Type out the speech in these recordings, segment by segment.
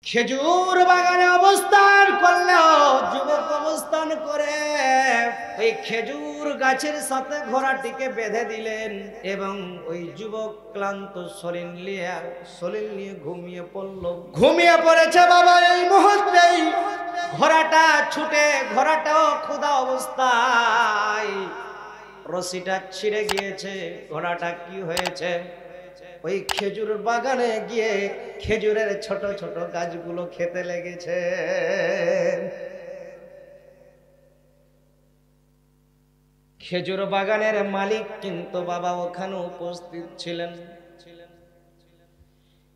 খেজুর বাগানে অবস্থান করলেও যুবক অবস্থান করে ওই খেজুর গাছের সাথে ঘোড়াটিকে বেঁধে দিলেন এবং ওই যুবক ক্লান্ত শরীর নিয়ে ঘুমিয়ে পড়েছে। বাবা এই মুহূর্তেই ঘোড়াটা ছুটে, ঘোড়াটাও ক্ষুধা অবস্থায়, রশিটা ছিঁড়ে গিয়েছে। ঘোড়াটা কি হয়েছে? ওই খেজুর বাগানে গিয়ে খেজুরের ছোট ছোট গাছগুলো খেতে লেগেছে। খেজুর বাগানের মালিক কিন্তু বাবা ওখানে উপস্থিত ছিলেন।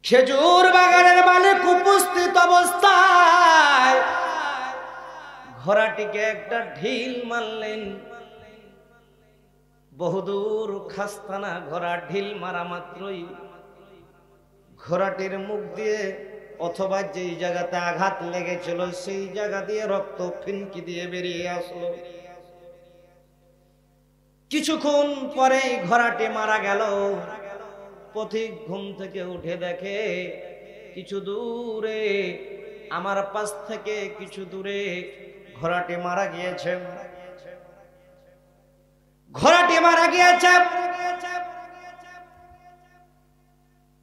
খেজুর বাগানের মালিক উপস্থিত অবস্থায় ঘোড়াটিকে একটা ঢিল মারলেন। বহুদূর খাস্তানা ঘোড়া, ঢিল মারা মাত্রই ঘোড়াটির মুখ দিয়ে অথবা যেই জায়গাতে আঘাত লেগেছিল সেই জায়গা দিয়ে রক্ত ফিনকি দিয়ে বেরিয়ে আসলো। কিছুক্ষণ পরেই ঘোড়াটি মারা গেল। পথিক ঘুম থেকে উঠে দেখে কিছু দূরে, আমার পাশ থেকে কিছু দূরে ঘোড়াটি মারা গিয়েছে। ঘোড়াটি মারা গিয়েছে।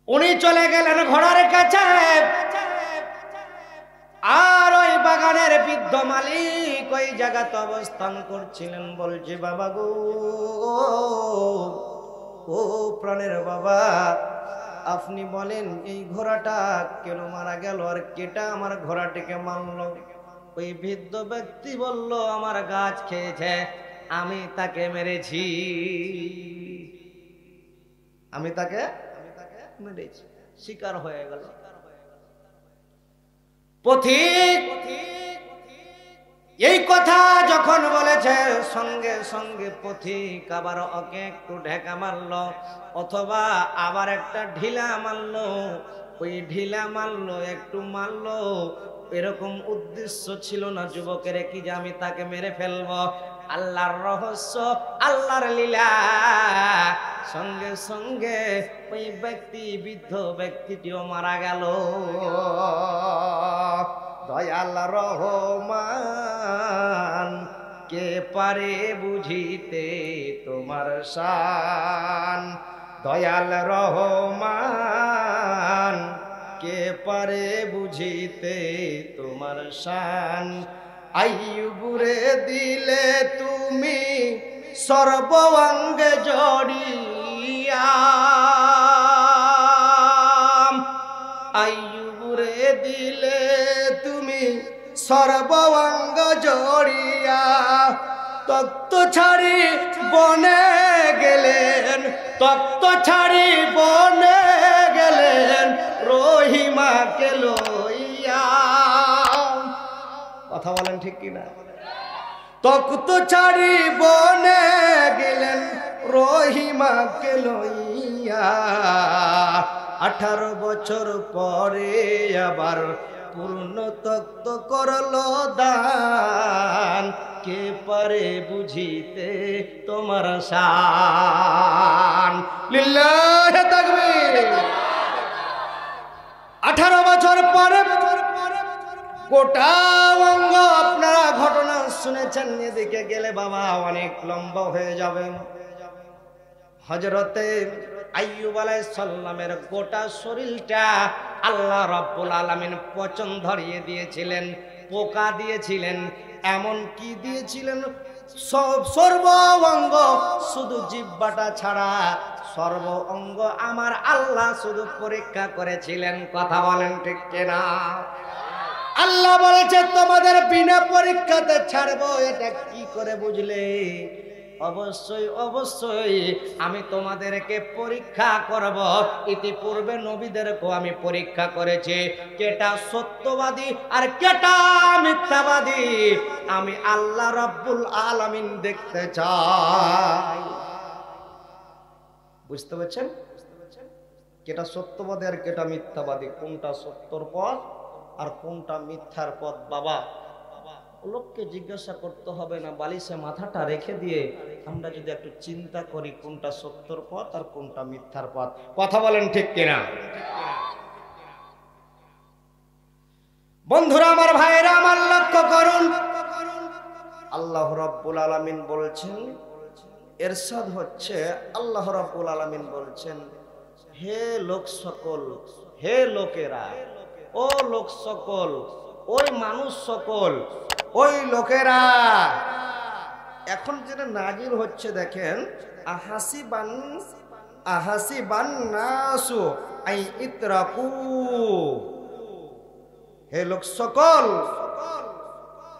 উনি চলে গেলেন ঘোড়ার কাছে, আর ওই বাগানের বৃদ্ধ মালিক ওই জায়গাতে অবস্থান করছিলেন। বলছে, বাবা গো, ও প্রাণের বাবা, আপনি বলেন এই ঘোড়াটা কেন মারা গেল আর কেটা আমার ঘোড়াটিকে মারল? ওই বৃদ্ধ ব্যক্তি বলল, আমার গাছ খেয়েছে, আমি তাকে মেরেছি, আমি তাকে মেরেছি। শিকার হয়ে গেল। পথিক এই কথা যখন বলেছে, সঙ্গে সঙ্গে পথিক আবার ওকে একটু ঢেকা মারলো, অথবা আবার একটা ঢিলা মারলো। ওই ঢিলা মারলো, একটু মারলো, এরকম উদ্দেশ্য ছিল না যুবকের কি যে আমি তাকে মেরে ফেলবো। আল্লাহর রহস্য, আল্লাহর লীলা। সঙ্গে সঙ্গে ওই বৃদ্ধ ব্যক্তিটিও মারা গেল। দয়াল রহমান কে পারে বুঝিতে তোমার শান, দয়াল রহমান কে পারে বুঝিতে তোমার শান। আইয়ুবরে দিলে তুমি সর্বাঙ্গে জড়িয়া, আইয়ুবরে দিলে তুমি সর্বাঙ্গ জড়িয়া, তক্ত ছাড়ি বনে গেলেন, তক্ত ছাড়ি বনে গেলেন রহিমাকে লইয়া। কথা বলেন ঠিক কিনা? তক্ত ছাড়ি বনে গেলেন রহিমাকে লইয়া। 18 বছর পরে আবার পূর্ণ তক্ত করলো দান, কে পারে বুঝিতে তোমার শান। লিল্লাহি তাকবীর। 18 বছর পরে গোটা অঙ্গ, আপনারা ঘটনা শুনেছেন, এদিকে গেলে বাবা অনেক লম্বা হয়ে যাবে। হযরতে আইয়ুব আলাইহিস সালামের গোটা শরীরটা আল্লাহ রাব্বুল আলামিন পচন ধরিয়ে দিয়েছিলেন, পোকা দিয়েছিলেন, এমন কি দিয়েছিলেন, সর্ব অঙ্গ, শুধু জিহ্বাটা ছাড়া সর্ব অঙ্গ আমার আল্লাহ শুধু পরীক্ষা করেছিলেন। কথা বলেন ঠিক কিনা? আল্লাহ বলেছে তোমাদের বিনা পরীক্ষাতে ছাড়বো, এটা কি করে বুঝলে? অবশ্যই অবশ্যই আমি তোমাদেরকে পরীক্ষা করব। ইতিপূর্বে নবীদেরকেও আমি পরীক্ষা করেছি, কেটা সত্যবাদী আর কেটা মিথ্যাবাদী আমি আল্লাহ রাব্বুল আলামিন দেখতে চাই। বুঝতে পারছেন? কেটা সত্যবাদী আর কেটা মিথ্যাবাদী, কোনটা সত্যর পথ আর কোনটা মিথ্যার পথ। বাবা লোককে জিজ্ঞাসা করতে হবে না, বালিশে মাথাটা রেখে দিয়ে আমরা যদি একটু চিন্তা করি কোনটা সত্যর পথ আর কোনটা মিথ্যার পথ। কথা বলেন ঠিক কিনা? বন্ধুরা আমার, ভাইরা আমার, লক্ষ্য করুন, আল্লাহ রাব্বুল আলামিন বলছেন, ইরশাদ হচ্ছে, আল্লাহ রাব্বুল আলামিন বলছেন, হে লোক সকল, হে লোকেরা, ও লোক সকল, ওই মানুষ সকল, ওই লোকেরা। এখন যেটা নাজিল হচ্ছে দেখেন, আহাসিবান নাসু আই ইতরাকু, হে লোক সকল,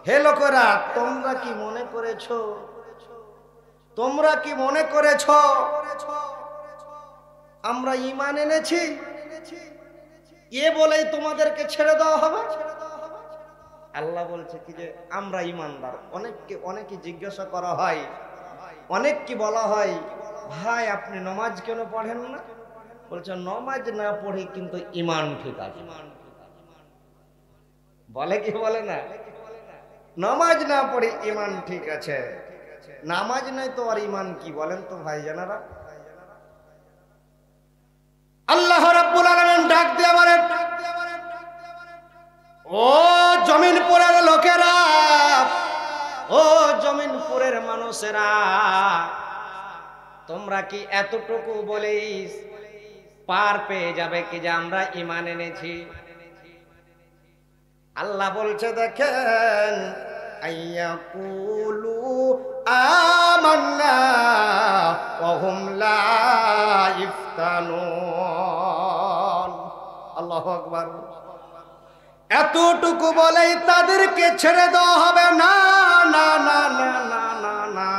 হে লোকেরা, তোমরা কি মনে করেছো, তোমরা কি মনে করেছো আমরা ঈমান এনেছি এ বলেই তোমাদেরকে ছেড়ে দেওয়া হবে? আল্লাহ বলছে কি যে আমরা ঈমানদার। অনেকে জিজ্ঞাসা করা হয়, অনেক কি বলা হয়, ভাই আপনি নামাজ কেন পড়েন না? বলছে নামাজ না পড়ি কিন্তু ঈমান ঠিক আছে। বলে কি বলে না? নামাজ না পড়ি ঈমান ঠিক আছে। নামাজ নাই তো আর ঈমান কি, বলেন তো ভাই জানারা? আল্লাহ রাব্বুল আলামিন ডাক দিয়ে বলেন, ও জমিনপুরের লোকেরা, ও জমিনপুরের মানুষেরা, তোমরা কি এতটুকু বলেই পার পেয়ে যাবে কি যে আমরা ঈমান এনেছি? আল্লাহ বলছে দেখেন, আইয়াকুলু আমান্না ওয়া হুম লা ইফতানুন। আল্লাহু আকবার। এতটুকু বলেই তাদেরকে ছেড়ে দেওয়া হবে না, না না না না না না।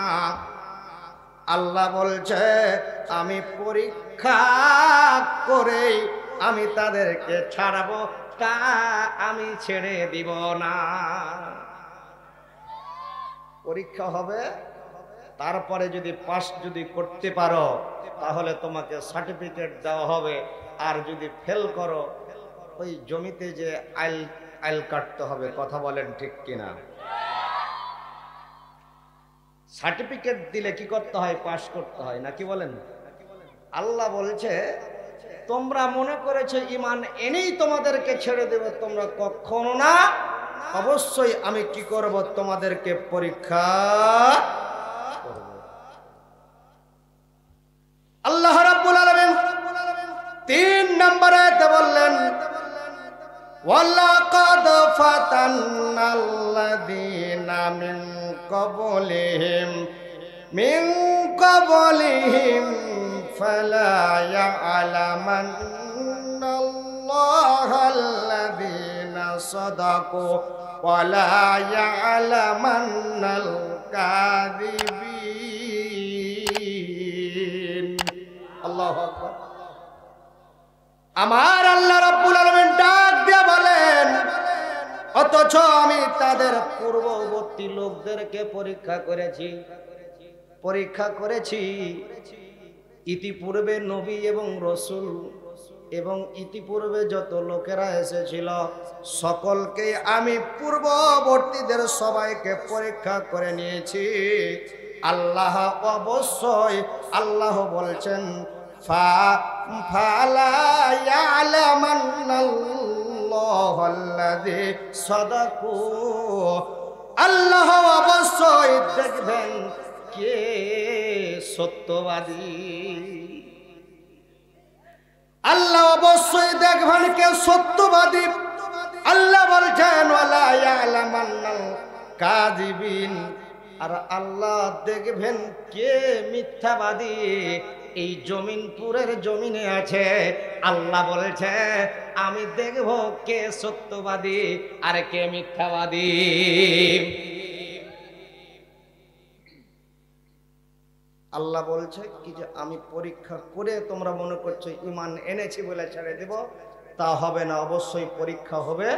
আল্লাহ বলছে আমি পরীক্ষা করে আমি তাদেরকে ছাড়াবো, তা আমি ছেড়ে দিব না। পরীক্ষা হবে, তারপরে যদি পাস যদি করতে পারো তাহলে তোমাকে সার্টিফিকেট দেওয়া হবে, আর যদি ফেল করো ওই জমিতে যে আইল কাটতে হবে। কথা বলেন ঠিক কিনা? সার্টিফিকেট দিলে কি করতে হয়? পাস করতে হয়, নাকি বলেন? আল্লাহ বলছে তোমরা মনে করেছো ঈমান এনেই তোমাদেরকে ছেড়ে দেব, তোমরা কখনো না। অবশ্যই আমি কি করব? তোমাদেরকে পরীক্ষা করব। আল্লাহ রাব্বুল আলামিন 3 নম্বর আয়াতে বললেন, ওয়ালাকাদ ফাতান্নাল্লাযীনা মিন ক্বাবলিহিম ফালা ইয়া'লামান্নাল্লাহাল্লাযীনা সাদাকু ওয়ালা ইয়া'লামান্নাল কাযিবিন। আল্লাহু আকবার। আমার আল্লাহ রাব্বুল আলামিন ডাক দিয়ে বলেন, অথচ আমি তাদের পূর্ববর্তী লোকদেরকে পরীক্ষা করেছি। ইতিপূর্বে নবী এবং রসুল এবং ইতিপূর্বে যত লোকেরা এসেছিল সকলকে আমি পূর্ববর্তীদের সবাইকে পরীক্ষা করে নিয়েছি। আল্লাহ অবশ্যই আল্লাহ বলছেন, ফালা ইয়া'লামান্নাল্লাহাল্লাযী সাদাকু, আল্লাহ অবশ্যই দেখবেন কে সত্যবাদী। আল্লাহ অবশ্যই দেখবেন কে সত্যবাদী। আল্লাহ বলছেন ওয়ালা ইয়া'লামান্নাল কাযিবিন, আর আল্লাহ দেখবেন কে মিথ্যাবাদী। এই জমিনপুরের জমিনে আছে, আল্লাহ বলছে আমি দেখব কে সত্যবাদী আর কে মিথ্যাবাদী। আল্লাহ বলছে কি যে আমি পরীক্ষা করে, তোমরা মনে করছো ঈমান এনেছি বলে ছেড়ে দেব, তা হবে না। অবশ্যই পরীক্ষা হবে।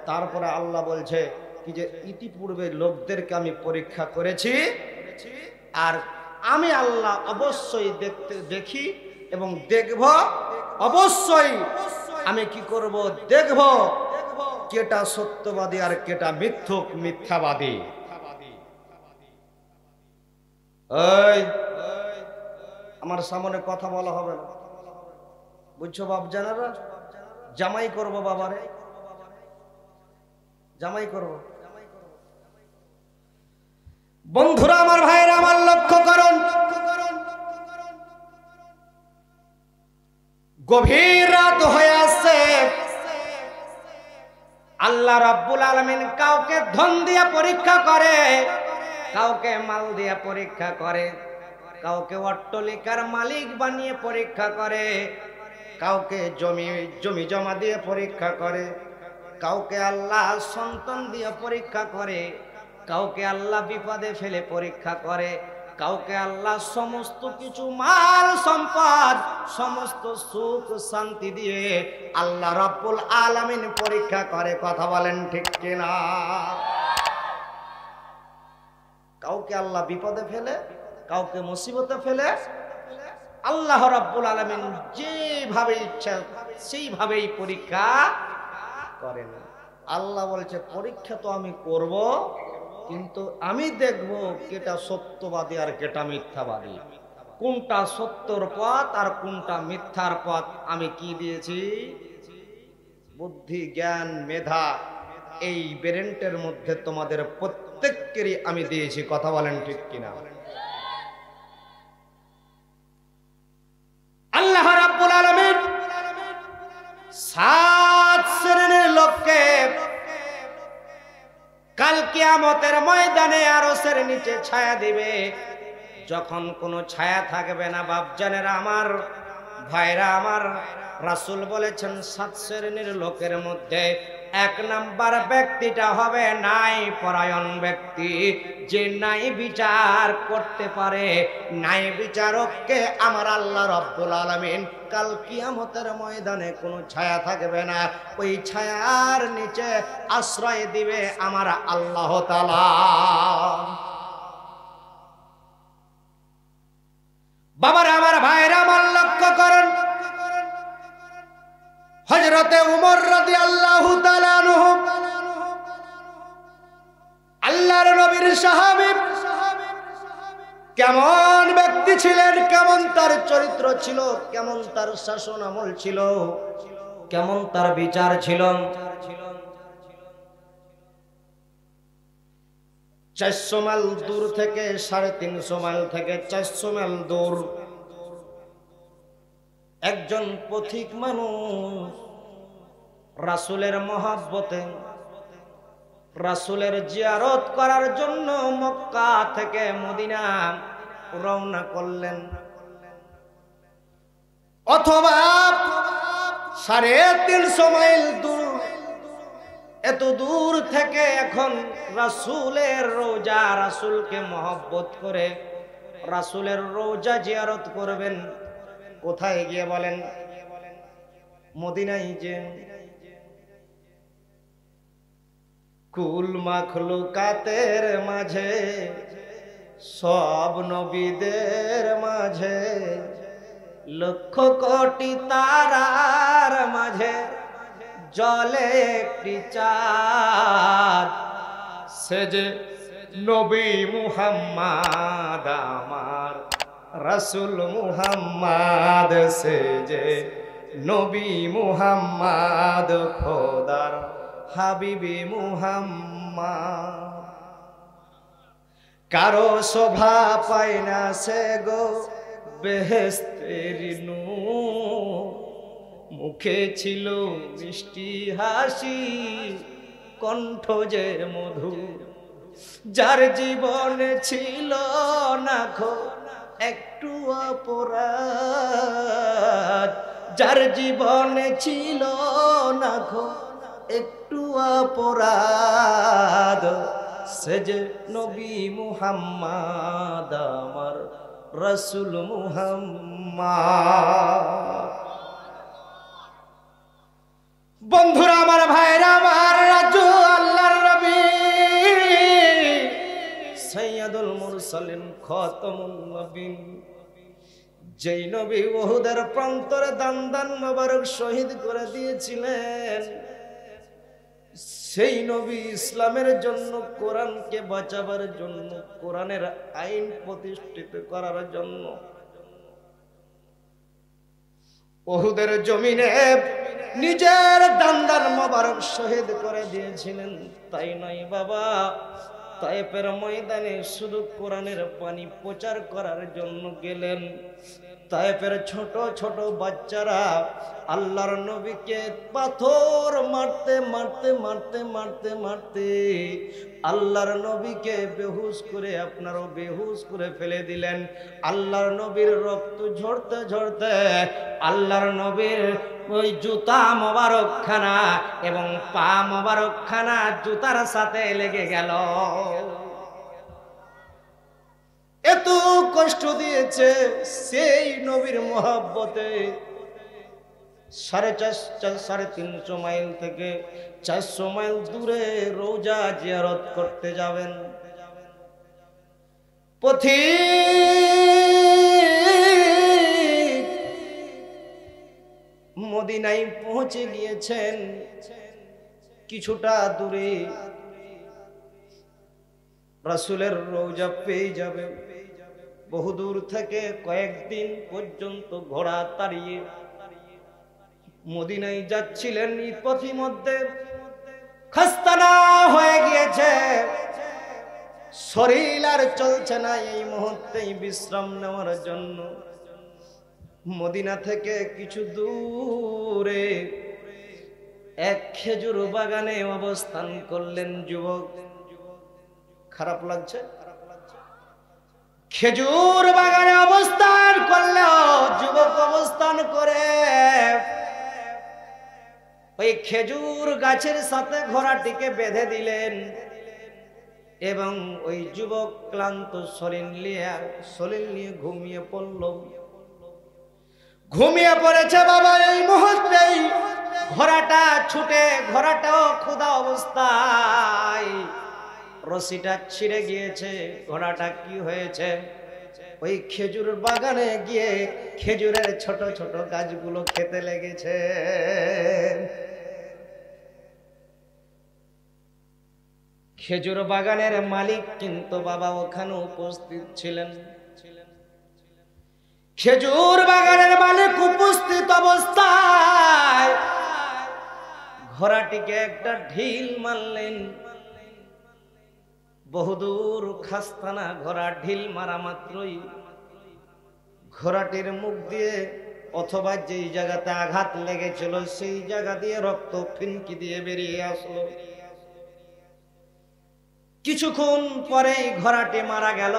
তারপরে আল্লাহ বলছে কি যে ইতিপূর্বে লোকদেরকে আমি পরীক্ষা করেছি, আর আমি আল্লাহ অবশ্যই দেখি এবং দেখব। অবশ্যই আমি কি করব? দেখব কেটা সত্যবাদী আর কেটা মিথ্যাবাদী। এই আমার সামনে কথা বলা হবে না, বুঝছো বাপ জানারা? জামাই করবো বাবারে, জামাই করব। বন্ধুরা আমার, ভাইরা আমার, লক্ষ্য করুন, গভীর রাত হয়ে আসছে। আল্লাহ রাব্বুল আলামিন কাউকে ধন দিয়ে পরীক্ষা করে, কাউকে মাল দিয়ে পরীক্ষা করে, কাউকে অট্টালিকার মালিক বানিয়ে পরীক্ষা করে, কাউকে জমি জমা দিয়ে পরীক্ষা করে, কাউকে আল্লাহ সন্তান দিয়ে পরীক্ষা করে, কাউকে আল্লাহ বিপদে ফেলে পরীক্ষা করে, কাউকে আল্লাহ সমস্ত কিছু মাল সম্পদ, সমস্ত সুখ শান্তি দিয়ে আল্লাহ রাব্বুল আলামিন পরীক্ষা করে। কথা বলেন ঠিক কিনা? কাউকে আল্লাহ বিপদে ফেলে, কাউকে মুসিবতে ফেলে। আল্লাহ রাব্বুল আলামিন যেভাবে ইচ্ছা সেইভাবেই পরীক্ষা করেন। আল্লাহ বলছে পরীক্ষা তো আমি করব, কিন্তু আমি দেখব কেটা সত্যবাদী আর কেটা মিথ্যাবাদী, কোনটা সত্যর পথ আর কোনটা মিথ্যার পথ। আমি কি দিয়েছি? বুদ্ধি, জ্ঞান, মেধা, এই ব্রেনটের মধ্যে তোমাদের প্রত্যেককেরই আমি দিয়েছি। কথা বলেন ঠিক কিনা? আল্লাহ রাব্বুল আলামিন 7 শ্রেণীর লোককে কাল কিয়ামতের ময়দানে আরশের নিচে ছায়া দিবে। যখন কোনো ছায়া থাকবে না, বাপজানেরা আমার, ভাইরা আমার, রাসূল বলেছেন 7 শ্রেণীর লোকের মধ্যে 1 নাম্বার ব্যক্তিটা হবে নাই পরায়ণ ব্যক্তি, যে নাই বিচার করতে পারে। নাই বিচারককে আমার আল্লাহ রাব্বুল আলামিন কাল কিয়ামতের ময়দানে কোনো ছায়া থাকবে না, ওই ছায়ার নিচে আশ্রয় দিবে আমার আল্লাহ তাআলা। বাবারা আমার, ভাইরা আমার, লক্ষ্য করেন, হযরতে উমর রাদিয়াল্লাহু তাআলা আনহু আল্লাহর নবীর সাহাবী, কেমন ব্যক্তি ছিলেন, কেমন তার চরিত্র ছিল, কেমন তার শাসন আমল ছিল, কেমন তার বিচার ছিল। 400 মাইল দূর থেকে, 350 মাইল থেকে 400 মাইল দূর একজন পথিক মানুষ রাসূলের মহব্বতে, রাসূলের জিয়ারত করার জন্য মক্কা থেকে মদিনা রওনা করলেন। অথবা 350 মাইল দূর, এত দূর থেকে এখন রাসূলের রওজা, রাসূলকে মহব্বত করে রাসূলের রওজা জিয়ারত করবেন। কোথায় গিয়ে বলেন? মদিনায়। যে কুল মাখলুকাতের মাঝে, সব নবীদের মাঝে, লক্ষ কোটি তারার মাঝে জ্বলে একটি চাঁদ, সে যে নবী মুহাম্মদ আমার রাসূল মুহাম্মদ, সে যে নবী মুহাম্মদ খোদার হাবিবি মুহাম্মদ। কারো শোভা পায় না সে গো বেহেশতের নূর, মুখে ছিল মিষ্টি হাসি, কণ্ঠ যে মধুর। যার জীবনে ছিল না খো একটু অপরাধ, যার জীবনে ছিল না খো একটু অপরাধ, সে যে নবী মুহাম্মদ আমার রাসূল মুহাম্মদ। বন্ধুরা আমার, ভাইরা আমার, রাজু আল্লাহর নবী সাইয়্যিদুল মুরসালিন খাতামুন নবীন, যেই নবী উহুদের প্রান্তরে দান দান মোবারক শহীদ করে দিয়েছিলেন, সেই নবী ইসলামের জন্য, কোরআনকে বাঁচাবার জন্য, কোরআনের আইন প্রতিষ্ঠিত করার জন্য উহুদের জমিনে নিজের দান্দার মোবারক শহীদ করে দিয়েছিলেন। তাই নয় বাবা, তায়েফের ময়দানে শুধু কোরআনের বাণী প্রচার করার জন্য গেলেন। তায়েফের ছোট ছোট বাচ্চারা আল্লাহর নবীকে পাথর মারতে মারতে মারতে মারতে মারতে আল্লাহর নবীকে বেহুশ করে, আপনারও বেহুশ করে ফেলে দিলেন। আল্লাহর নবীর রক্ত ঝরতে ঝরতে আল্লাহর নবীর ওই জুতা মোবারকখানা এবং পা মোবারকখানা জুতার সাথে লেগে গেল। এত কষ্ট দিয়েছে সেই নবীর মহব্বতে। 350 মাইল থেকে 400 মাইল দূরে রোজা জিয়ারত করতে যাবেন। পথিক মদিনায় পৌঁছে গিয়েছেন। কিছুটা দূরে রাসূলের রওজা পেয়ে যাবে। বহুদূর থেকে কয়েকদিন পর্যন্ত ঘোড়া তাড়িয়ে মদিনায় যাচ্ছিলেন। এই পথিমধ্যে খাস্তানা হয়ে গিয়েছে, শরীর আর চলছে না। এই মুহূর্তেই বিশ্রাম নেওয়ার জন্য মদিনা থেকে কিছু দূরে এক খেজুর বাগানে অবস্থান করলেন যুবক। খারাপ লাগছে? খেজুর বাগানে অবস্থান করলেও যুবক অবস্থান করে ওই খেজুর গাছের সাথে ঘোড়াটিকে বেঁধে দিলেন এবং ওই যুবক ক্লান্ত শরীর নিয়ে ঘুমিয়ে পড়ল। ঘুমিয়ে পড়েছে বাবা। এই মুহূর্তেই ঘোড়াটা ছুটে, ঘোড়াটাও ক্ষুধা অবস্থায়, রশিটা ছিঁড়ে গিয়েছে। ঘোড়াটা কি হয়েছে? ওই খেজুর বাগানে গিয়ে খেজুরের ছোট ছোট গাছগুলো খেতে লেগেছে। খেজুর বাগানের মালিক কিন্তু বাবা ওখানে উপস্থিত ছিলেন। খেজুর বাগানের মালিক উপস্থিত অবস্থায় ঘোড়াটিকে একটা ঢিল মারলেন। বহুদূর খাস্তানা, ঘোড়া ঢিল মারা মাত্রই ঘোড়াটির মুখ দিয়ে অথবা যেই জায়গাতে আঘাত লেগেছিল সেই জায়গা দিয়ে রক্ত ফিনকি দিয়ে বেরিয়ে আসলো। কিছুক্ষণ পরেই ঘোড়াটি মারা গেল।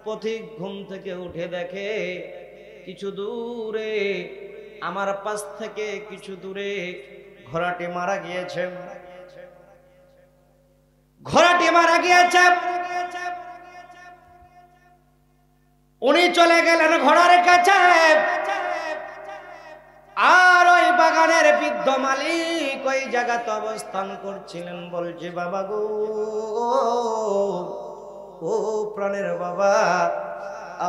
পথিক ঘুম থেকে উঠে দেখে কিছু দূরে, আমার পাশ থেকে কিছু দূরে ঘোড়াটি মারা গিয়েছে। ঘোড়াটি মারা গিয়েছে। উনি চলে গেলেন ঘোড়ার কাছে। আর ওই বাগানের বৃদ্ধ মালিক ওই জায়গাতে অবস্থান করছিলেন। বলছে, বাবা গো, ও প্রাণের বাবা,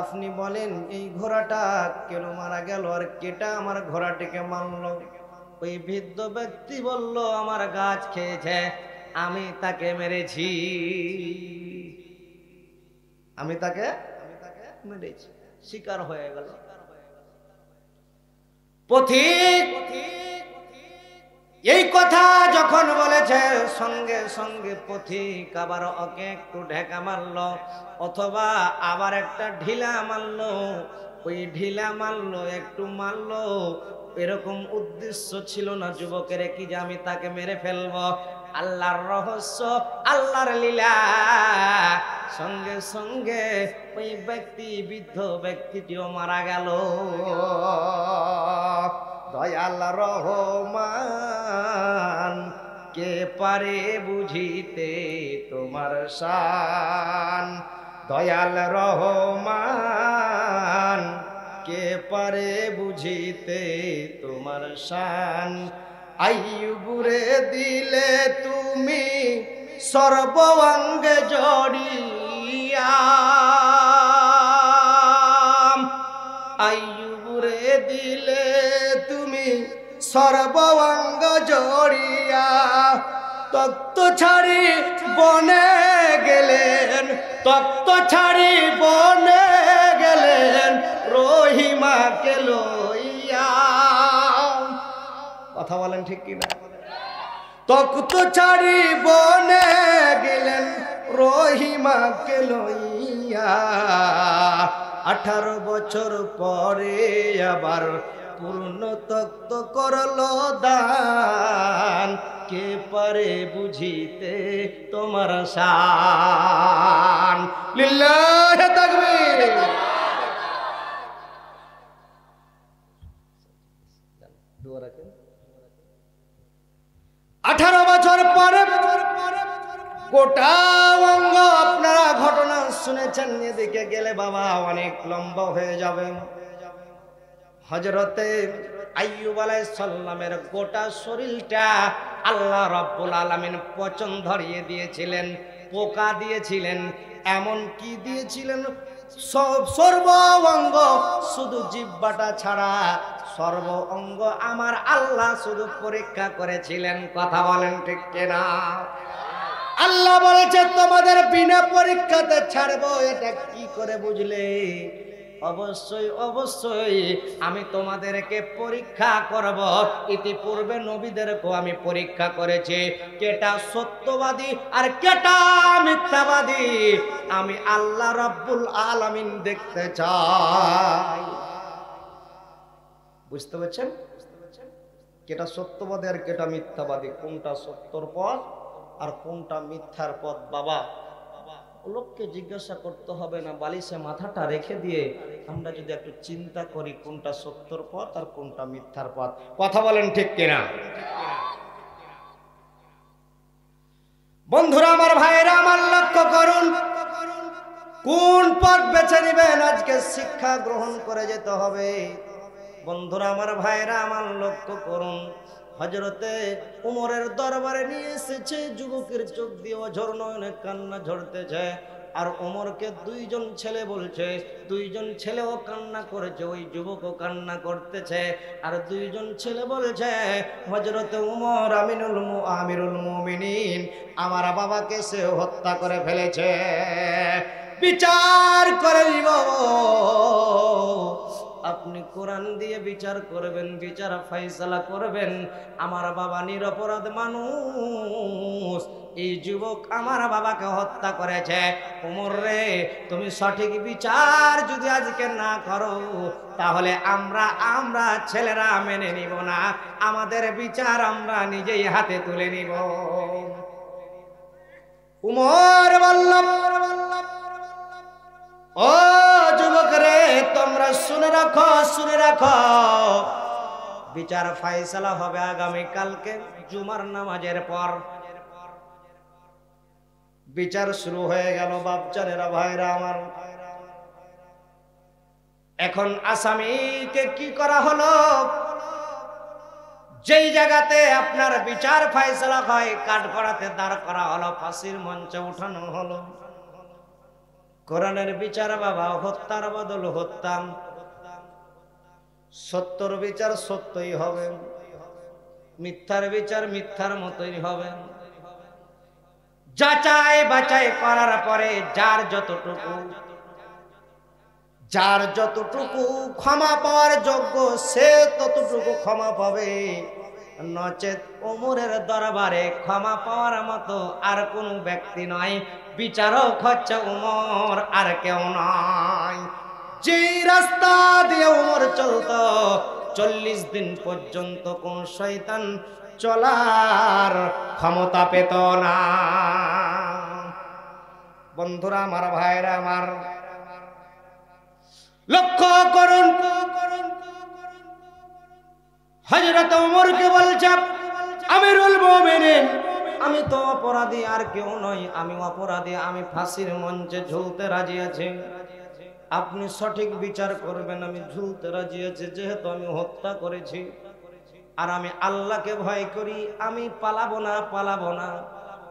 আপনি বলেন এই ঘোড়াটা কেন মারা গেল আর কেটা আমার ঘোড়াটিকে মারল? ওই বৃদ্ধ ব্যক্তি বলল, আমার গাছ খেয়েছে, আমি তাকে মেরেছি, আমি তাকে মেরেছি। শিকার হয়ে গেল। পথিক এই কথা যখন বলেছে সঙ্গে সঙ্গে পথিক আবার ওকে একটু ঢেকা মারলো অথবা আবার একটা ঢিলা মারলো। ওই ঢিলা মারলো, একটু মারলো, এরকম উদ্দেশ্য ছিল না যুবকের কি যে আমি তাকে মেরে ফেলবো। আল্লাহর রহস্য, আল্লাহর লীলা। সঙ্গে সঙ্গে ওই ব্যক্তি, বৃদ্ধ ব্যক্তিটিও মারা গেল। দয়াল রহমান কে পারে বুঝিতে তোমার শান, দয়াল রহমান কে পারে বুঝিতে তোমার শান। আইয়ুবরে দিলে তুমি সর্বাঙ্গে জড়িয়া, আইয়ুবরে দিলে তুমি সর্বাঙ্গ জড়িয়া। তক্ত ছাড়ি বনে গেলেন, তক্ত ছাড়ি বনে গেলেন রহিমাকে লইয়া। কথা বলেন ঠিক কিনা? তক্ত ছাড়ি বনে গেলেন রহিমাকে লইয়া, 18 বছর পরে আবার পূর্ণ তক্ত করলো দান, কে পারে বুঝিতে তোমার শান। লিল্লাহি তাকবীর। দোয়া রাখেন। 18 বছর পরে গোটা অঙ্গ, আপনারা ঘটনা শুনেছেন, এদিকে গেলে বাবা অনেক লম্বা হয়ে যাবে। হযরতে আইয়ুব আলাইহিস সালামের গোটা শরীরটা আল্লাহ রাব্বুল আলামিন পচন ধরিয়ে দিয়েছিলেন, পোকা দিয়েছিলেন, এমন কি দিয়েছিলেন, সর্ব অঙ্গ, শুধু জিহ্বাটা ছাড়া সর্ব অঙ্গ আমার আল্লাহ শুধু পরীক্ষা করেছিলেন। কথা বলেন ঠিক কিনা? আল্লাহ বলেছে তোমাদের বিনা পরীক্ষাতে ছাড়বো, এটা কি করে বুঝলে? অবশ্যই অবশ্যই আমি তোমাদেরকে পরীক্ষা করব। ইতিপূর্বে নবীদেরকেও আমি পরীক্ষা করেছি, কেটা সত্যবাদী আর কেটা মিথ্যাবাদী আমি আল্লাহ রাব্বুল আলামিন দেখতে চাই। বুঝতে পারছেন? কেটা সত্যবাদী আর কেটা মিথ্যাবাদী, কোনটা সত্যর পথ আর কোনটা মিথ্যার পথ বাবা লোককে জিজ্ঞাসা করতে হবে না, বালিশে মাথাটা রেখে দিয়ে আমরা যদি একটু চিন্তা করি কোনটা সত্যর পথ আর কোনটা মিথ্যার পথ। কথা বলেন ঠিক কিনা? বন্ধুরা আমার, ভাইরা আমার, লক্ষ্য করুন কোন পথ বেছে নেবেন। আজকে শিক্ষা গ্রহণ করে যেতে হবে। বন্ধুরা আমার, ভাইরা আমার, লক্ষ্য করুন, হযরতে উমরের দরবারে নিয়ে এসেছে, যুবকের চোখ দিয়ে অঝর নয়নে কান্না ঝরতেছে। আর ওমরকে 2 জন ছেলে বলছে, 2 জন ছেলেও কান্না করেছে, ওই যুবকও কান্না করতেছে। আর 2 জন ছেলে বলছে, হযরতে উমর আমিরুল মুমিনিন, আমার বাবাকে সে হত্যা করে ফেলেছে, বিচার করে নিব। আপনি কোরআন দিয়ে বিচার করবেন, বিচার ফয়সালা করবেন। আমার বাবা নিরপরাধ মানুষ, এই যুবক আমার বাবাকে হত্যা করেছে। ওমর রে, তুমি সঠিক বিচার যদি আজকে না করো, তাহলে আমরা ছেলেরা মেনে নিব না, আমাদের বিচার আমরা নিজেই হাতে তুলে নিব। উমর বলল, ও যুবক রে, তোমরা শুনে রাখো, শুনে রাখো, বিচার ফয়সালা হবে আগামী কালকে জুমার নামাজের পর। বিচার শুরু হয়ে গেল বাপজানেরা, ভাইরা আমার। এখন আসামিকে কি করা হলো? যেই জায়গাতে আপনার বিচার ফয়সালা হয়, কাঠগড়াতে দাঁড় করা হলো, ফাঁসির মঞ্চে উঠানো হলো। কোরআনের বিচার বাবা হত্যার বদল হত্যা, সত্যর বিচার সত্যই হবে, মিথ্যার বিচার মিথ্যার মতোই হবে। যাচাই বাছাই করার পরে যার যতটুকু ক্ষমা পাওয়ার যোগ্য সে ততটুকু ক্ষমা পাবে, নচেত ওমরের দরবারে ক্ষমা পাওয়ার মতো আর কোন ব্যক্তি নয়। বিচারক হচ্ছে ওমর, আর কেউ নয়। যে রাস্তা দিয়ে ওমর চলত, 40 দিন পর্যন্ত কোন শয়তান চলার ক্ষমতা পেত না। বন্ধুরা আমার, ভাইরা আমার, লক্ষ্য করুন, হযরত ওমরকে বলছে, আমিরুল মুমিনিন, আমি তো অপরাধী, আর কেউ নয়, আমি অপরাধী, আমি ফাঁসির মঞ্চে ঝুলতে রাজি আছি। আপনি সঠিক বিচার করবেন, আমি ঝুলতে রাজি আছি, যেহেতু আমি হত্যা করেছি। আর আমি আল্লাহকে ভয় করি, আমি পালাবো না।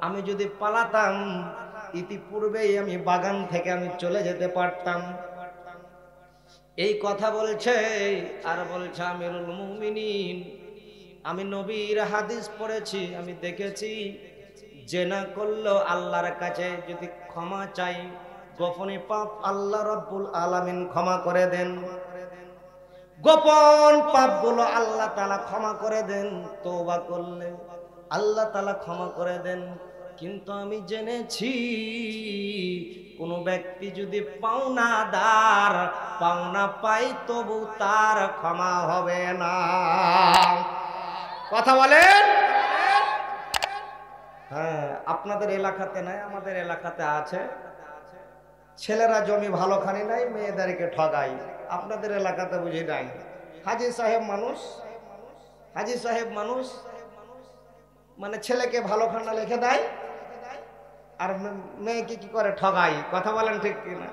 আমি যদি পালাতাম, ইতিপূর্বেই আমি বাগান থেকে আমি চলে যেতে পারতাম। এই কথা বলছে, আর বলছে, আমিরুল মুমিনিন, আমি নবীর হাদিস পড়েছি, আমি দেখেছি, জেনা করলো আল্লাহর কাছে যদি ক্ষমা চাই, গোপনে পাপ আল্লাহ রাব্বুল আলামিন ক্ষমা করে দেন। গোপন পাপগুলো আল্লাহ তাআলা ক্ষমা করে দেন, তওবা করলে আল্লাহ তাআলা ক্ষমা করে দেন। কিন্তু আমি জেনেছি কোন ব্যক্তি যদি পাওনাদার পাওনা পাই তবু তার ক্ষমা হবে না। কথা বলেন। হ্যাঁ, আপনাদের এলাকাতে নাই, আমাদের এলাকাতে আছে। ছেলেরা জমি ভালো খানি নাই, মেয়েদেরকে ঠগাই। আপনাদের এলাকাতে বুঝি নাই। হাজী সাহেব মানুষ, হাজী সাহেব মানুষ মানে ছেলেকে ভালো খানা লিখে দেয় আর মেয়েকে কি করে ঠগাই। কথা বলেন ঠিক কিনা?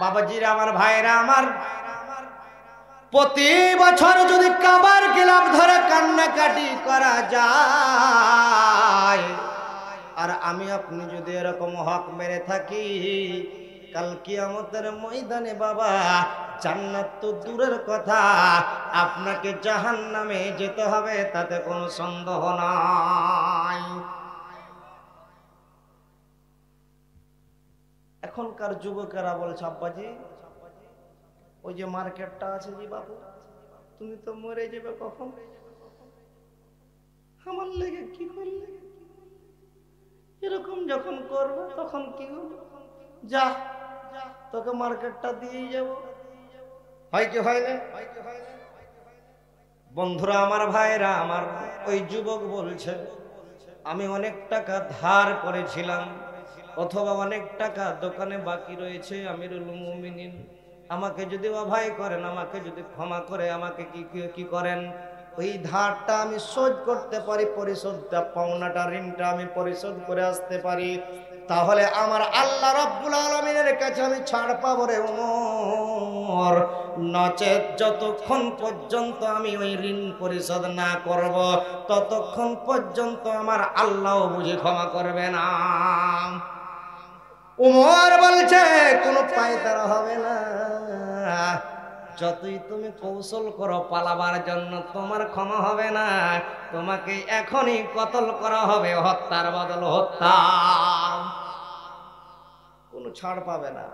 বাবাজিরা আমার, ভাইরা আমার, প্রতি বছর যদি কাবার গিলাফ ধরে কান্নাকাটি করা যায় আর আমি আপনি যদি এরকম হক মেরে থাকি, কাল কিয়ামতের ময়দানে বাবা জান্নাত তো দূরের কথা, আপনাকে জাহান্নামে যেতে হবে, তাতে কোনো সন্দেহ নাই। এখনকার যুবকেরা বলছে, আব্বাজি ওই যে মার্কেটটা আছে জি বাবু, তুমি তো মরে যাবে কখন, আমার লেগে কি করলে, এরকম যখন করবে তখন কি হবে, যা তোকে মার্কেটটা দিয়ে যাব। হয় কি হয় না? বন্ধুরা আমার, ভাইরা আমার, ওই যুবক বলছে আমি অনেক টাকা ধার করেছিলাম অথবা অনেক টাকা দোকানে বাকি রয়েছে, আমিরুল মুমিনিন আমাকে যদি অভয় করেন, আমাকে যদি ক্ষমা করে, আমাকে কি করেন, ওই ধারটা আমি শোধ করতে পারি, পরিশোধটা পাওনাটা ঋণটা আমি পরিশোধ করে আসতে পারি, তাহলে আমার আল্লাহ রাব্বুল আলামিনের কাছে আমি ছাড় পাবো রে ওমর। নচেত যতক্ষণ পর্যন্ত আমি ওই ঋণ পরিশোধ না করব ততক্ষণ পর্যন্ত আমার আল্লাহ বুঝে ক্ষমা করবে না। ওমর বলছে কোনো পায়তারা হবে না, যতই তুমি কৌশল করো পালাবার জন্য তোমার ক্ষমা হবে না, তোমাকে এখনই কতল করা হবে, হত্যার বদল হত্যা, কোনো ছাড় পাবে না।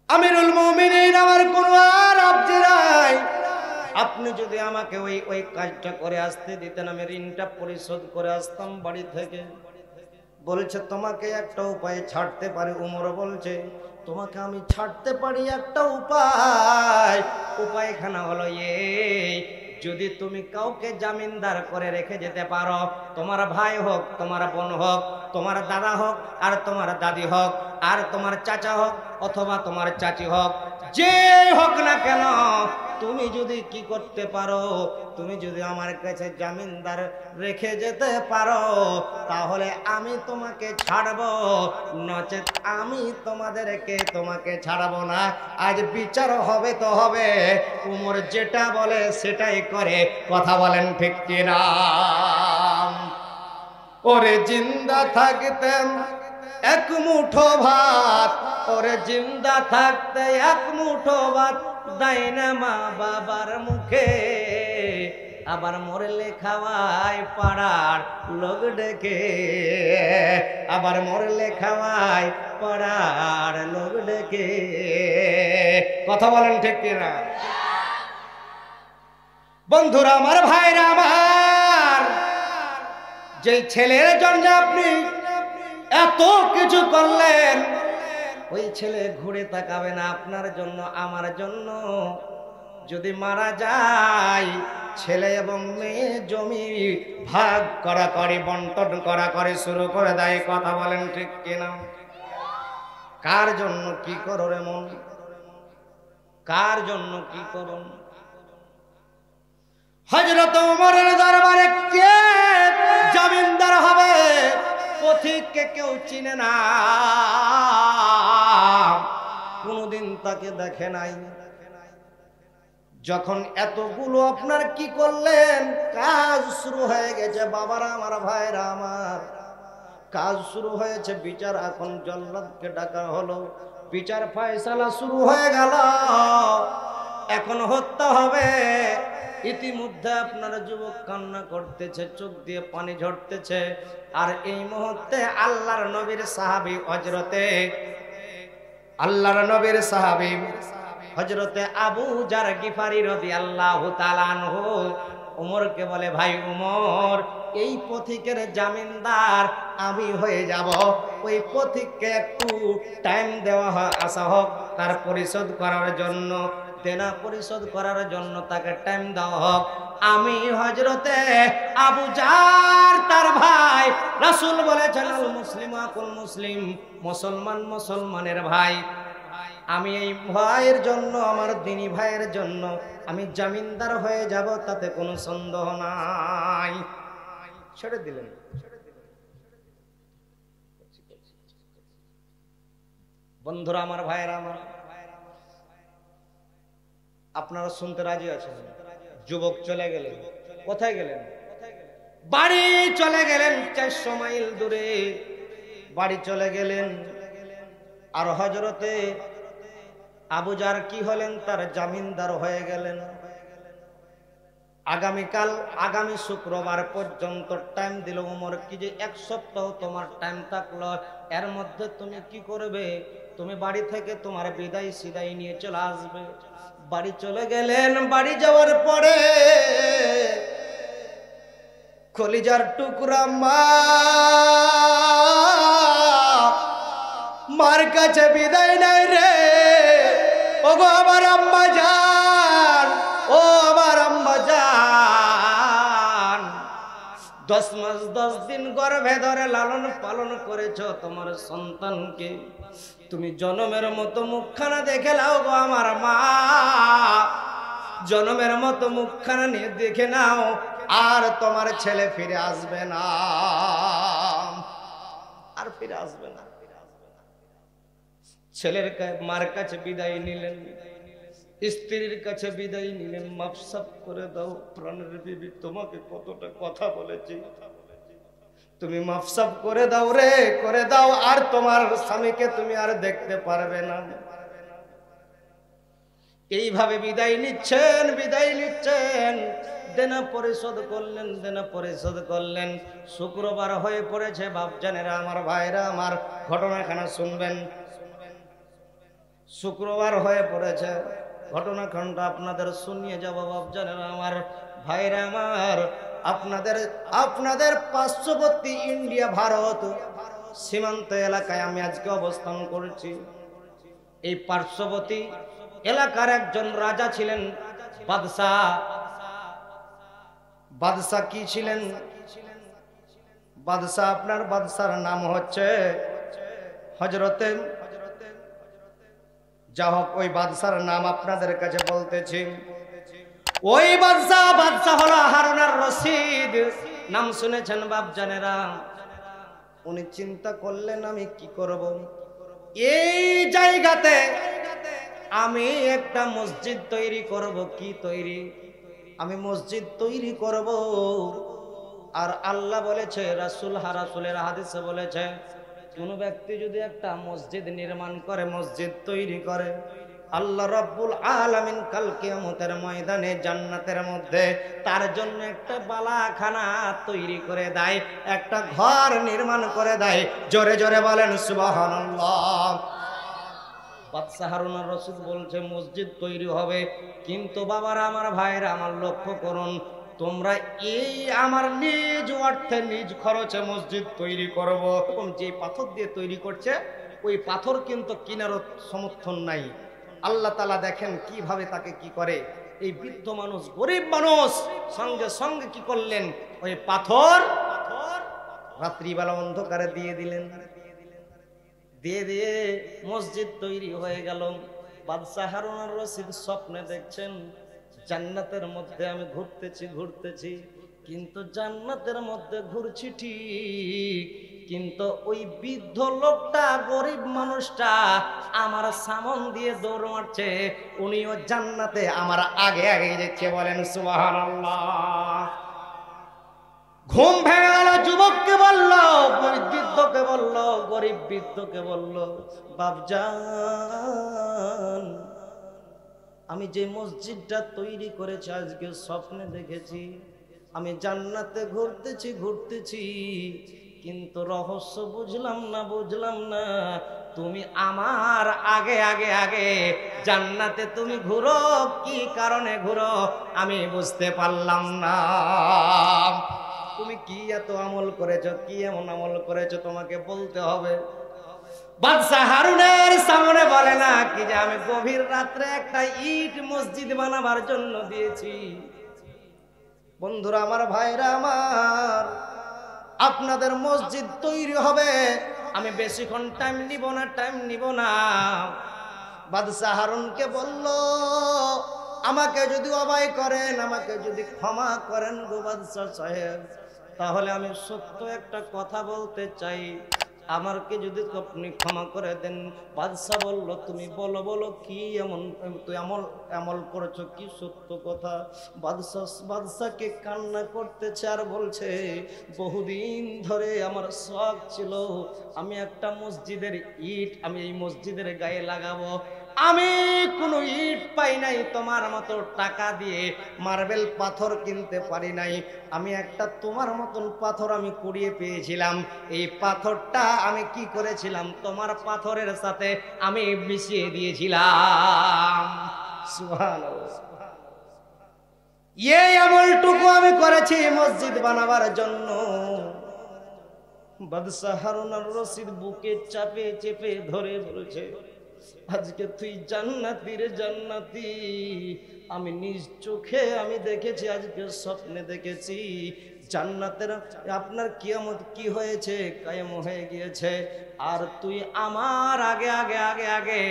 আমিরুল মুমিনিন আমার কোনো আর আবজি নাই, আপনি যদি আমাকে ওই কাজটা করে আসতে দিতেন, আমি ঋণটা পরিশোধ করে আসতাম বাড়ি থেকে। বলছে তোমাকে একটা উপায় ছাড়তে পারি। উমর বলছে তোমাকে আমি ছাড়তে পারি একটা উপায়, উপায়খানা হলো এই, যদি তুমি কাউকে জামিনদার করে রেখে যেতে পারো, তোমার ভাই হোক, তোমার বোন হোক, তোমার দাদা হোক আর তোমার দাদি হোক আর তোমার চাচা হোক অথবা তোমার চাচি হোক, যে হোক না কেন, তুমি যদি কি করতে পারো, তুমি যদি আমার কাছে জামিনদার রেখে যেতে পারো, তাহলে আমি তোমাকে ছাড়বো, নচেত আমি তোমাকে ছাড়বো না। আজ বিচার হবে তো হবে, উমর যেটা বলে সেটাই করে। কথা বলেন ঠিক কিনা? ওরে জিন্দা থাকতেন এক মুঠো ভাত, ওরে জিন্দা থাকতে এক মুঠো ভাত দেয় না মা বাবার মুখে, আবার মরলে খাওয়ায় পাড়ার লোক ডেকে, আবার মরলে খাওয়ায় পাড়ার লোক ডেকে। কথা বলেন ঠিক কিনা? বন্ধুরা আমার, ভাইরা আমার, যে ছেলের জন্য আপনি এত কিছু করলেন, ওই ছেলে ঘুরে তাকাবে না আপনার জন্য, আমার জন্য। যদি মারা যায়, ছেলে এবং মেয়ে জমি ভাগ করাকরি বন্টন করাকরি শুরু করে দেয়। কথা বলেন ঠিক কিনা? কার জন্য কি করো রে মন, কার জন্য কি করুন? হযরত ওমরের দরবারে কে জমিনদার হবে? পথিককে কেউ চিনে না, কোনদিন তাকে দেখে নাই। যখন এতগুলো আপনার কি করলেন, কাজ শুরু হয়ে গেছে। বাবারা আমার, ভাইরা আমার, কাজ শুরু হয়েছে। বিচার এখন জল্লাদকে ডাকা হলো, বিচার ফয়সালা শুরু হয়ে গেল, এখন হত্যা হবে। ইতিমধ্যে আপনার যুবক কান্না করতেছে, চোখ দিয়ে পানি ঝরতেছে। আর এই মুহূর্তে আল্লাহর নবীর সাহাবী হযরতে, আল্লাহর নবীর সাহাবী হযরতে আবু জার গিফারি রাদিয়াল্লাহু তাআলা আনহু উমরকে বলে, ভাই উমর, এই পথিকের জামিনদার আমি হয়ে যাব, ওই পথিককে একটু টাইম দেওয়া হয়, আসা হোক তার পরিশোধ করার জন্য, দেনা পরিশোধ করার জন্য তাকে টাইম দেওয়া হোক। আমি হযরতে আবু জার তার ভাই, রাসূল বলেছেন আল মুসলিম আকুল মুসলিম, মুসলমান মুসলমানের ভাই, আমি এই ভাইয়ের জন্য, আমার দিনী ভাইয়ের জন্য আমি জামিনদার হয়ে যাব, তাতে কোনো সন্দেহ নাই। ছেড়ে দিলেন। বন্ধুরা আমার, ভাইয়েরা আমার, আপনারা শুনতে রাজি আছেন? যুবক চলে গেলেন। কোথায় গেলেন? বাড়ি চলে গেলেন, 400 মাইল দূরে বাড়ি চলে গেলেন। আর হযরতে আবু জার কি হলেন? তার জামিনদার হয়ে গেলেন। আগামীকাল, আগামী শুক্রবার পর্যন্ত টাইম দিল উমর, কি যে 1 সপ্তাহ তোমার টাইম থাকলো, এর মধ্যে তুমি কি করবে? তুমি বাড়ি থেকে তোমার বিদায় সিদায় নিয়ে চলে আসবে। বাড়ি চলে গেলেন। বাড়ি যাওয়ার পরে কলিজার টুকরা মা, মার কাছে বিদায় নাই রে। ওগো আমার আম্মা জান, ও আমার আম্মা জান, 10 মাস 10 দিন গর্ভে ধরে লালন পালন করেছো তোমার সন্তানকে, তুমি জনমের মতো মুখখানা দেখে নাও গো আমার মা, জনমের মতো মুখখানা নিয়ে দেখে নাও, আর তোমার ছেলে ফিরে আসবে না, আর ফিরে আসবে না। ছেলের মার কাছে বিদায় নিলেন, স্ত্রীর কাছে বিদায় নিলেন। মাফসাফ করে দাও প্রাণের বিবি, তোমাকে কতটা কথা বলেছি, তুমি মাফসাফ করে দাও রে, করে দাও, আর তোমার স্বামীকে তুমি আর দেখতে পারবে না। এইভাবে বিদায় নিচ্ছেন, বিদায় নিচ্ছেন। দেনা পরিশোধ করলেন, দেনা পরিশোধ করলেন। শুক্রবার হয়ে পড়েছে। বাপজানেরা আমার, ভাইরা আমার, ঘটনাখানা শুনবেন। শুক্রবার হয়ে পড়েছে, ঘটনাখণ্ড আপনাদের শুনিয়ে যাব বাপজানেরা আমার, ভাইরা আমার। আপনাদের পার্শ্ববর্তী ইন্ডিয়া ভারত সীমান্ত এলাকায় আমি আজকে অবস্থান করছি। এই পার্শ্ববর্তী এলাকার একজন রাজা ছিলেন, বাদশাহ। বাদশাহ কি ছিলেন? বাদশাহ, আপনার বাদশার নাম হচ্ছে হযরতে, যা হোক, ওই বাদশার নাম আপনাদের কাছে বলতেছি। ওই বাদশাহ হলো হারুন আর রশিদ, নাম শুনেছেন বাপজানেরা। উনি চিন্তা করলেন, আমি কি করব, এই জায়গাতে আমি একটা মসজিদ তৈরি করব। কি তৈরি? আমি মসজিদ তৈরি করব। আর আল্লাহ বলেছে, রাসূলের হাদিসে বলেছে, কোন ব্যক্তি যদি একটা মসজিদ নির্মাণ করে, মসজিদ তৈরি করে, আল্লাহ রাব্বুল আলামিন কাল কিয়ামতের ময়দানে জান্নাতের মধ্যে তার জন্য একটা বালাখানা তৈরি করে দেয়, একটা ঘর নির্মাণ করে দেয়। জোরে জোরে বলেন সুবহানাল্লাহ। বাদশাহ হারুন আর রশিদ বলছে মসজিদ তৈরি হবে, কিন্তু বাবারা আমার, ভাইরা আমার, লক্ষ্য করুন, তোমরা এই আমার নিজ অর্থে নিজ খরচে মসজিদ তৈরি করব। এবং যে পাথর দিয়ে তৈরি করছে, ওই পাথর কিন্তু কিনারও সমর্থন নাই। আল্লাহ তাআলা দেখেন কিভাবে তাকে কি করে। এই বৃদ্ধ মানুষ, গরিব মানুষ, সঙ্গে সঙ্গে কি করলেন, ওই পাথর রাত্রিবেলা অন্ধকারে দিয়ে দিলেন। দিয়ে দিয়ে মসজিদ তৈরি হয়ে গেল। বাদশাহ হারুন আর রশিদ স্বপ্নে দেখছেন, জান্নাতের মধ্যে আমি ঘুরতেছি, কিন্তু জান্নাতের মধ্যে ঘুরছি ঠিক, কিন্তু ওই বৃদ্ধ লোকটা, গরিব মানুষটা আমার সামন দিয়ে দৌড় মারছে, উনিও জান্নাতে আমার আগে আগে যাচ্ছে। বলেন সুবহানাল্লাহ। ঘুম ভেঙে গেল। যুবককে বলল, বৃদ্ধকে বলল, গরিব বৃদ্ধকে বলল, বাপজান, আমি যে মসজিদটা তৈরি করেছি আজকে স্বপ্নে দেখেছি, আমি জান্নাতে ঘুরতেছি, কিন্তু রহস্য বুঝলাম না। তুমি আমার আগে আগে আগে জান্নাতে তুমি ঘুরো, কি কারণে ঘুরো আমি বুঝতে পারলাম না। তুমি কি এত আমল করেছো, কি এমন আমল করেছো তোমাকে বলতে হবে। বাদশা হারুনের সামনে বলে না কি যে আমি গভীর রাত্রে একটা ইট মসজিদ বানাবার জন্য দিয়েছি। বন্ধুরা আমার, ভাইরা আমার, আপনাদের মসজিদ তৈরি হবে, আমি বেশিক্ষণ টাইম নিব না। বাদশা হারুনকে বলল, আমাকে যদি অভয় করেন, আমাকে যদি ক্ষমা করেন গো বাদশা সাহেব, তাহলে আমি সত্য একটা কথা বলতে চাই, আমাকে যদি আপনি ক্ষমা করে দেন। বাদশা বলল, তুমি বলো কি এমন তুই আমল করেছো, কি সত্য কথা। বাদশাকে কান্না করতেছে আর বলছে, বহুদিন ধরে আমার শখ ছিল আমি একটা মসজিদের ইট আমি এই মসজিদের গায়ে লাগাবো। আমি কোনো ইট পাই নাই, তোমার মতো টাকা দিয়ে মার্বেল পাথর কিনতে পারি নাই। আমি একটা তোমার মতন পাথর আমি কুড়িয়ে পেয়েছিলাম। এই পাথরটা আমি কি করেছিলাম, তোমার পাথরের সাথে আমি মিশিয়ে দিয়েছিলাম। সুবহানাল্লাহ। এই আমলটুকু আমি করেছি মসজিদ বানাবার জন্য। বাদশা হারুন আর রশিদ বুকে চাপে চেপে ধরে বলছে, আজকে তুই জান্নাতীর জান্নাতি, আমি নিজ চোখে আমি দেখেছি, আজকে স্বপ্নে দেখেছি জান্নাতের আপনার কিয়ামত কি হয়েছে, কায়েম হয়ে গিয়েছে। আর তুই আমার আগে আগে আগে আগে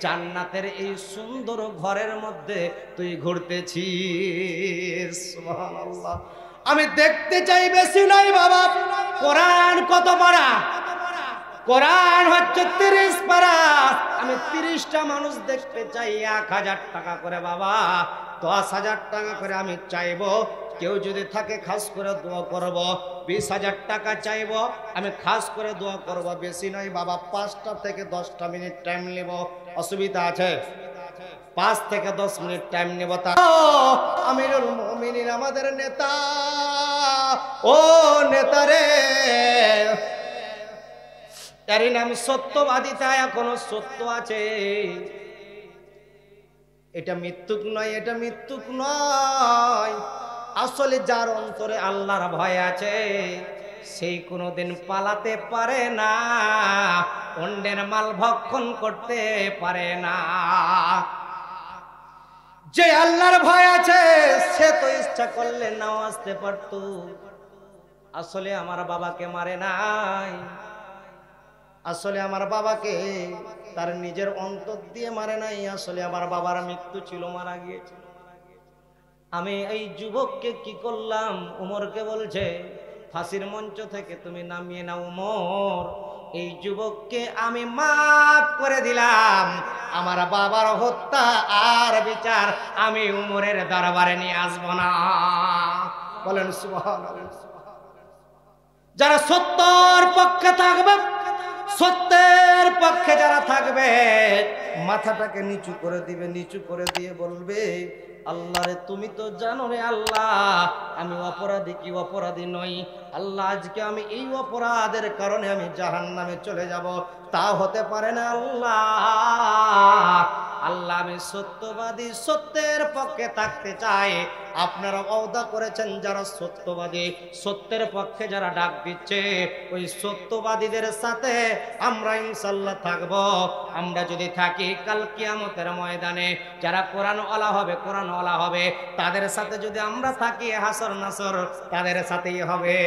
জান্নাতের এই সুন্দর ঘরের মধ্যে তুই ঘুরতেছিস। সুবহানাল্লাহ। আমি দেখতে চাই, বেশি নয় বাবা, কোরআন কত পারা? কোরআন হচ্ছে 30 পারা। আমি 30টা মানুষ দেখতে চাই, 1000 টাকা করে বাবা, 10,000 টাকা করে আমি চাইবো। কেউ যদি থাকে খাস করে দোয়া করব। 20,000 টাকা চাইবো, আমি খাস করে দোয়া করব। বেশি নয় বাবা, 5টা থেকে 10টা মিনিট টাইম নেব। অসুবিধা আছে? 5 থেকে 10 মিনিট টাইম নেব। আমিরুল মুমিনিন আমাদের নেতা, ও নেতারে, এর নাম সত্যবাদিতা। এখনো সত্য আছে, এটা মৃত্যুক নয়, এটা মৃত্যুক নয়। আসলে যার অন্তরে আল্লাহর ভয় আছে, সেই কোনোদিন পালাতে পারে না, অন্যের মাল ভক্ষণ করতে পারে না। যে আল্লাহর ভয় আছে, সে তো ইচ্ছা করলে নাও আসতে পারত। আসলে আমার বাবাকে মারে নাই, আসলে আমার বাবাকে তার নিজের অন্তর দিয়ে মারে নাই। আসলে আমার বাবার মৃত্যু ছিল, মারা গিয়েছিল। আমি এই যুবককে কি করলাম, উমরকে বলছে ফাঁসির মঞ্চ থেকে তুমি নামিয়ে নাও উমর, এই যুবককে আমি মাফ করে দিলাম। আমার বাবার হত্যা আর বিচার আমি উমরের দরবারে নিয়ে আসবো না। বলেন সুবহানাল্লাহ। যারা সত্যের পক্ষে থাকবে, সত্যের পক্ষে যারা থাকবে, মাথাটাকে নিচু করে দিবে, নিচু করে দিয়ে বলবে, আল্লাহ রে তুমি তো জানো রে আল্লাহ, আমি অপরাধী কি অপরাধী নই। আল্লাহ, আজকে আমি এই অপরাধের কারণে আমি জাহান্নামে চলে যাব, তা হতে পারে না আল্লাহ। আল্লাহ, আমি সত্যবাদী, সত্যের পক্ষে থাকতে চাই। আপনারা ওয়াদা করেছেন যারা সত্যবাদী, সত্যের পক্ষে যারা ডাক দিচ্ছে, ওই সত্যবাদীদের সাথে আমরা ইনশাআল্লাহ থাকব। আমরা যদি থাকি কাল কিয়ামতের ময়দানে যারা কোরআন ওয়ালা হবে, কোরআন ওয়ালা হবে, তাদের সাথে যদি আমরা থাকি, হাসর নাসর তাদের সাথেই হবে।